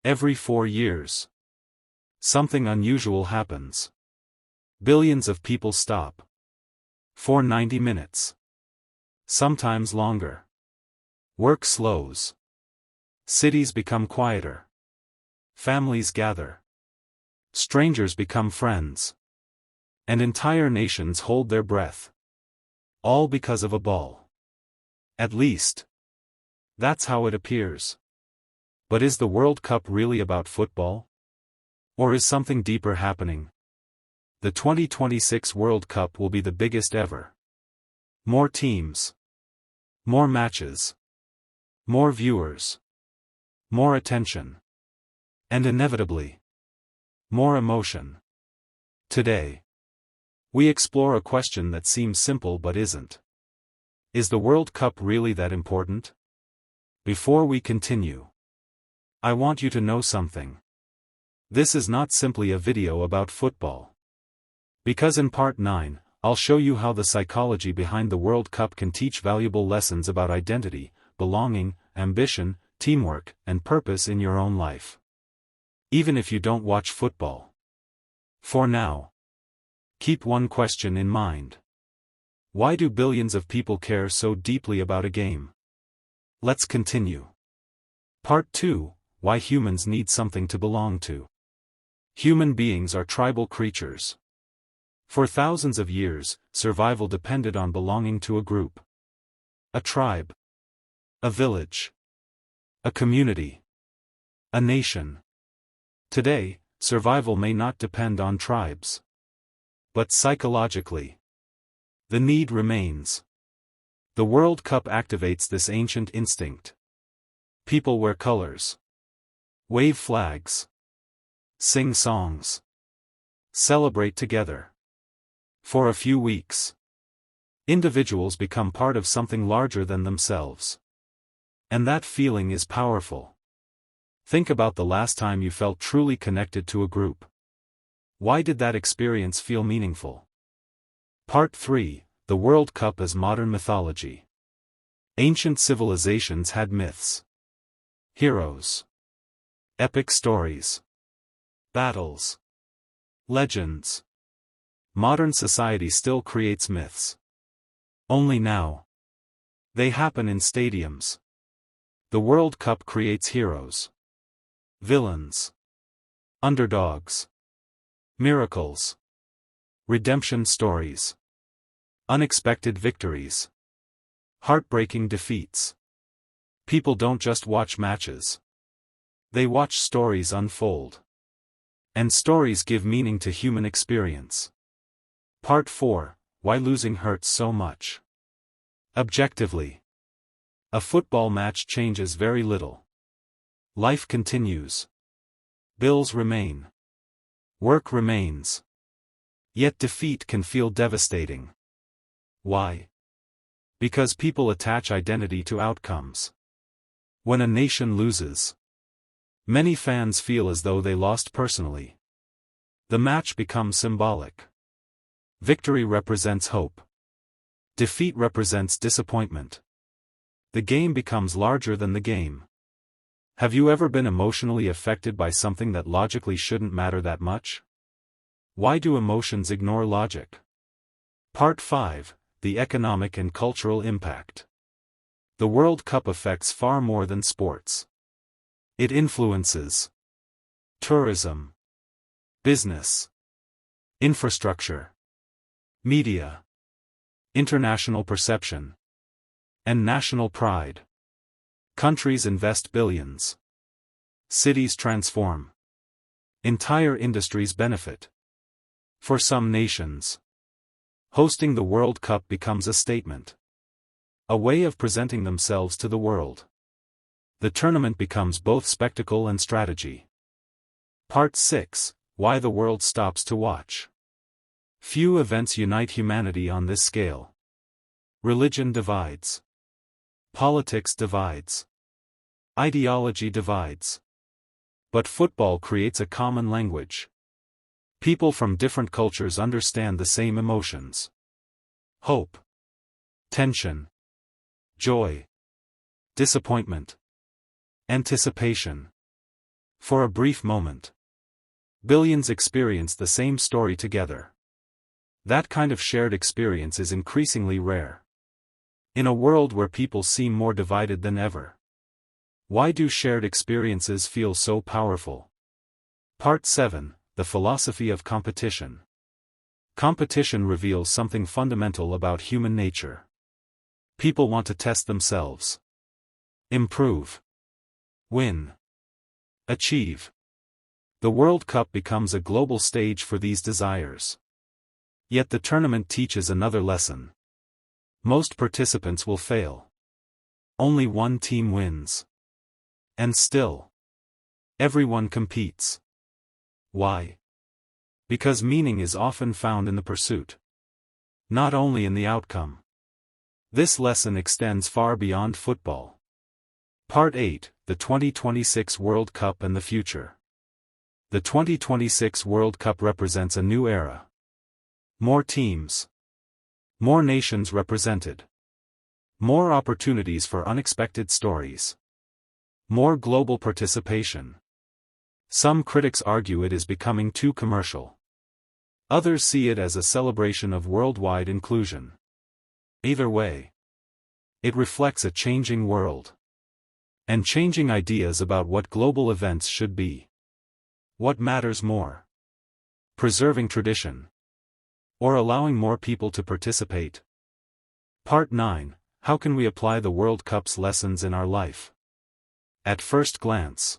Every 4 years, something unusual happens. Billions of people stop. For 90 minutes. Sometimes longer. Work slows. Cities become quieter. Families gather. Strangers become friends. And entire nations hold their breath. All because of a ball. At least, that's how it appears. But is the World Cup really about football? Or is something deeper happening? The 2026 World Cup will be the biggest ever. More teams. More matches. More viewers. More attention. And inevitably, more emotion. Today, we explore a question that seems simple but isn't. Is the World Cup really that important? Before we continue, I want you to know something. This is not simply a video about football. Because in Part 9, I'll show you how the psychology behind the World Cup can teach valuable lessons about identity, belonging, ambition, teamwork, and purpose in your own life. Even if you don't watch football. For now, keep one question in mind. Why do billions of people care so deeply about a game? Let's continue. Part 2, Why humans need something to belong to. Human beings are tribal creatures. For thousands of years, survival depended on belonging to a group. A tribe. A village. A community. A nation. Today, survival may not depend on tribes. But psychologically, the need remains. The World Cup activates this ancient instinct. People wear colors. Wave flags. Sing songs. Celebrate together. For a few weeks, individuals become part of something larger than themselves. And that feeling is powerful. Think about the last time you felt truly connected to a group. Why did that experience feel meaningful? Part 3, The World Cup as Modern Mythology. Ancient civilizations had myths. Heroes. Epic stories. Battles. Legends. Modern society still creates myths. Only now, they happen in stadiums. The World Cup creates heroes. Villains. Underdogs. Miracles. Redemption stories. Unexpected victories. Heartbreaking defeats. People don't just watch matches. They watch stories unfold. And stories give meaning to human experience. Part 4, Why losing hurts so much. Objectively, a football match changes very little. Life continues. Bills remain. Work remains. Yet defeat can feel devastating. Why? Because people attach identity to outcomes. When a nation loses, many fans feel as though they lost personally. The match becomes symbolic. Victory represents hope. Defeat represents disappointment. The game becomes larger than the game. Have you ever been emotionally affected by something that logically shouldn't matter that much? Why do emotions ignore logic? Part 5, The Economic and Cultural Impact. The World Cup affects far more than sports. It influences tourism, business, infrastructure, media, international perception, and national pride. Countries invest billions. Cities transform. Entire industries benefit. For some nations, hosting the World Cup becomes a statement. A way of presenting themselves to the world. The tournament becomes both spectacle and strategy. Part 6, Why the World Stops to Watch. Few events unite humanity on this scale. Religion divides. Politics divides. Ideology divides. But football creates a common language. People from different cultures understand the same emotions. Hope. Tension. Joy. Disappointment. Anticipation. For a brief moment, billions experience the same story together. That kind of shared experience is increasingly rare. In a world where people seem more divided than ever, why do shared experiences feel so powerful? Part 7, The Philosophy of Competition. Competition reveals something fundamental about human nature. People want to test themselves, improve, win, achieve. The World Cup becomes a global stage for these desires. Yet the tournament teaches another lesson. Most participants will fail. Only one team wins. And still, everyone competes. Why? Because meaning is often found in the pursuit, not only in the outcome. This lesson extends far beyond football. Part 8, The 2026 World Cup and the Future. The 2026 World Cup represents a new era. More teams. More nations represented. More opportunities for unexpected stories. More global participation. Some critics argue it is becoming too commercial. Others see it as a celebration of worldwide inclusion. Either way, it reflects a changing world. And changing ideas about what global events should be. What matters more? Preserving tradition, or allowing more people to participate? Part 9, How can we apply the World Cup's lessons in our life? At first glance,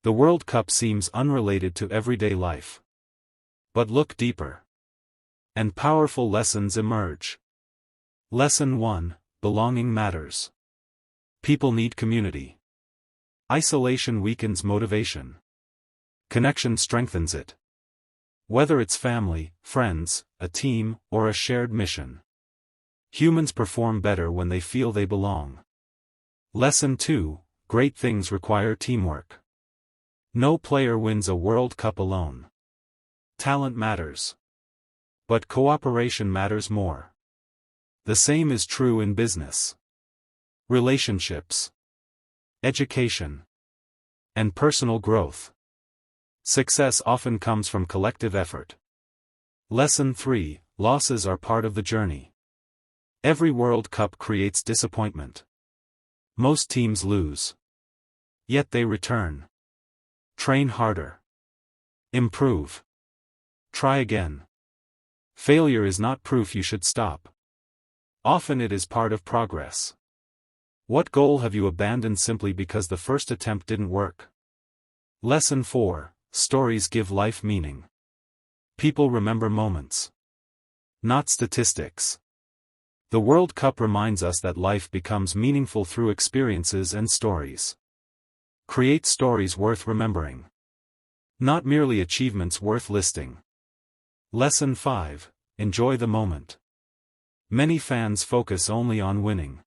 the World Cup seems unrelated to everyday life. But look deeper, and powerful lessons emerge. Lesson 1, Belonging matters. People need community. Isolation weakens motivation. Connection strengthens it. Whether it's family, friends, a team, or a shared mission, humans perform better when they feel they belong. Lesson 2, Great things require teamwork. No player wins a World Cup alone. Talent matters, but cooperation matters more. The same is true in business, relationships, education, and personal growth. Success often comes from collective effort. Lesson 3, Losses are part of the journey. Every World Cup creates disappointment. Most teams lose. Yet they return. Train harder. Improve. Try again. Failure is not proof you should stop. Often it is part of progress. What goal have you abandoned simply because the first attempt didn't work? Lesson 4, Stories give life meaning. People remember moments, not statistics. The World Cup reminds us that life becomes meaningful through experiences and stories. Create stories worth remembering, not merely achievements worth listing. Lesson 5, Enjoy the moment. Many fans focus only on winning.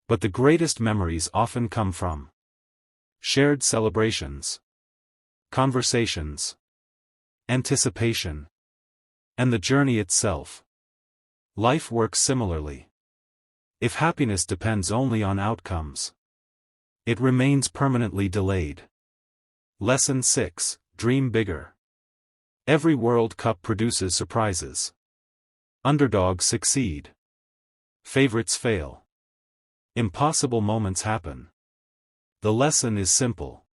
But the greatest memories often come from shared celebrations, conversations, anticipation, and the journey itself. Life works similarly. If happiness depends only on outcomes, it remains permanently delayed. Lesson 6, Dream bigger. Every World Cup produces surprises. Underdogs succeed. Favorites fail. Impossible moments happen. The lesson is simple.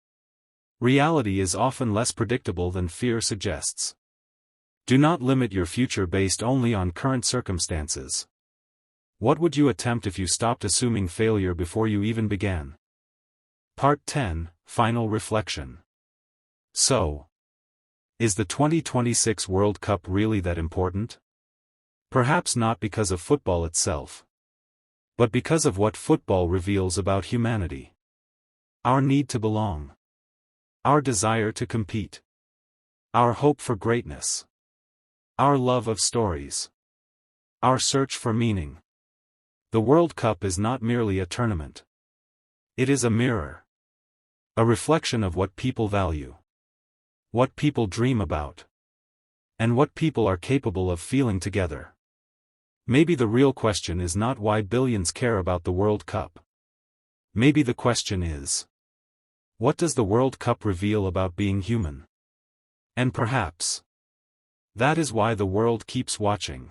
Reality is often less predictable than fear suggests. Do not limit your future based only on current circumstances. What would you attempt if you stopped assuming failure before you even began? Part 10, Final Reflection. So, is the 2026 World Cup really that important? Perhaps not because of football itself, but because of what football reveals about humanity. Our need to belong. Our desire to compete. Our hope for greatness. Our love of stories. Our search for meaning. The World Cup is not merely a tournament. It is a mirror. A reflection of what people value. What people dream about. And what people are capable of feeling together. Maybe the real question is not why billions care about the World Cup. Maybe the question is, What does the World Cup reveal about being human? And perhaps that is why the world keeps watching.